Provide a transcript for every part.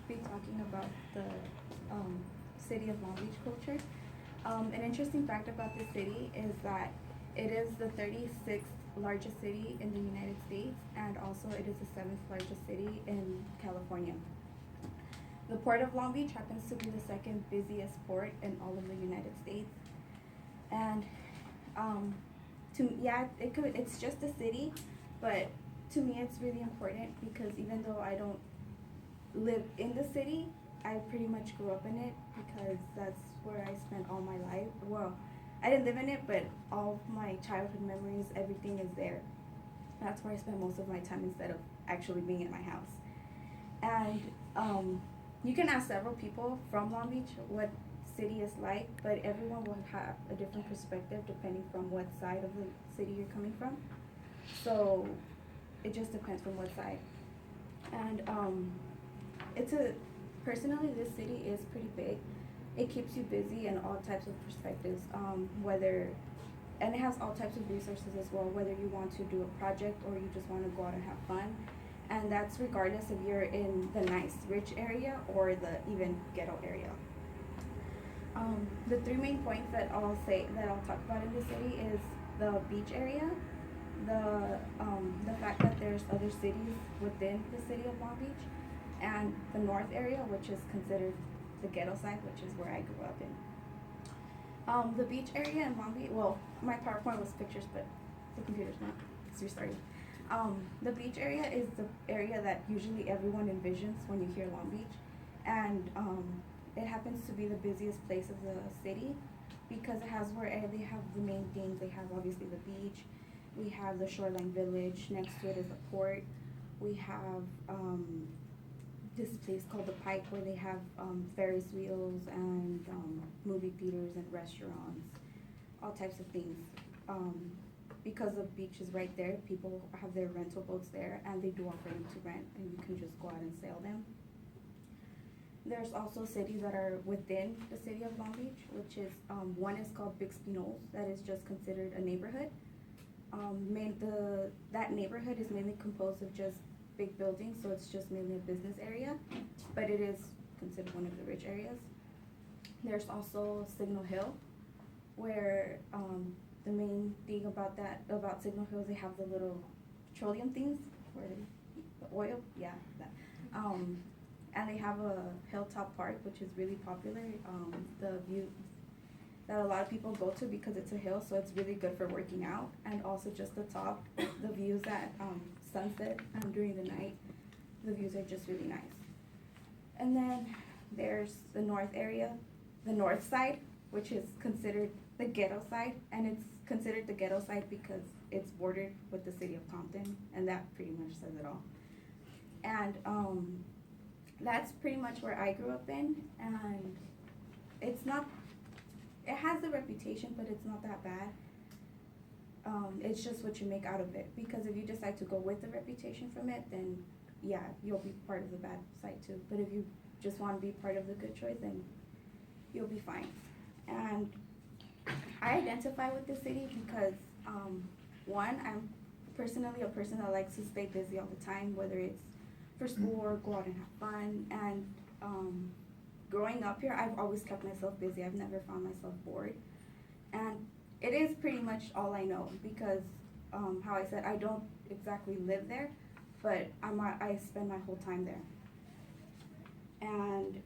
be talking about the city of Long Beach culture. An interesting fact about this city is that it is the 36th largest city in the United States, and also it is the 7th largest city in California. The port of Long Beach happens to be the second busiest port in all of the United States. And um, it's just a city, but to me it's really important because even though I don't live in the city, I pretty much grew up in it because that's where I spent all my life. Well, I didn't live in it, but all of my childhood memories, everything is there. That's where I spend most of my time instead of actually being in my house. And you can ask several people from Long Beach what city is like, but everyone will have a different perspective depending from what side of the city you're coming from. So it just depends from what side. And it's a personally this city is pretty big. It keeps you busy in all types of perspectives. Whether and it has all types of resources as well. Whether you want to do a project or you just want to go out and have fun, and that's regardless if you're in the nice rich area or the even ghetto area. The three main points that I'll talk about in the city is the beach area, the fact that there's other cities within the city of Long Beach, and the north area, which is considered the ghetto side, which is where I grew up in. The beach area in Long Beach. Well, my PowerPoint was pictures, but the computer's not. It's restarting. The beach area is the area that usually everyone envisions when you hear Long Beach, and it happens to be the busiest place of the city because it has where they have the main things. They have obviously the beach. We have the shoreline village. Next to it is the port. We have this place called the Pike where they have Ferris wheels and movie theaters and restaurants, all types of things. Because the beach is right there, people have their rental boats there, and they do offer them to rent, and you can just go out and sail them. There's also cities that are within the city of Long Beach, which is one is called Bixby Knolls, that is just considered a neighborhood. That neighborhood is mainly composed of just big buildings, so it's just mainly a business area, but it is considered one of the rich areas. There's also Signal Hill, where the main thing about Signal Hill is they have the little petroleum things, where the oil, yeah, that. And they have a hilltop park, which is really popular. The view that a lot of people go to because it's a hill, so it's really good for working out. And also just the top, the views at sunset and during the night, the views are just really nice. And then there's the north area, the north side, which is considered the ghetto side, and it's considered the ghetto side because it's bordered with the city of Compton, and that pretty much says it all. And that's pretty much where I grew up in, and it has a reputation, but it's not that bad. It's just what you make out of it, because if you decide to go with the reputation from it, then yeah, you'll be part of the bad side too. But if you just want to be part of the good choice, then you'll be fine. And I identify with the city because one, I'm personally a person that likes to stay busy all the time, whether it's for school or go out and have fun. And growing up here, I've always kept myself busy. I've never found myself bored. And it is pretty much all I know because, how I said, I don't exactly live there, but I spend my whole time there. And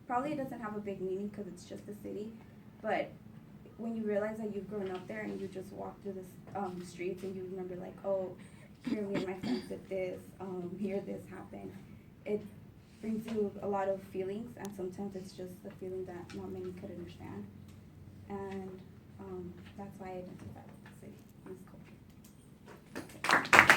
probably it doesn't have a big meaning because it's just a city, but when you realize that you've grown up there and you just walk through the streets and you remember like, oh, here me and my friends did this, here this happened, it brings you a lot of feelings, and sometimes it's just a feeling that not many could understand, and that's why I identify with the city and its culture.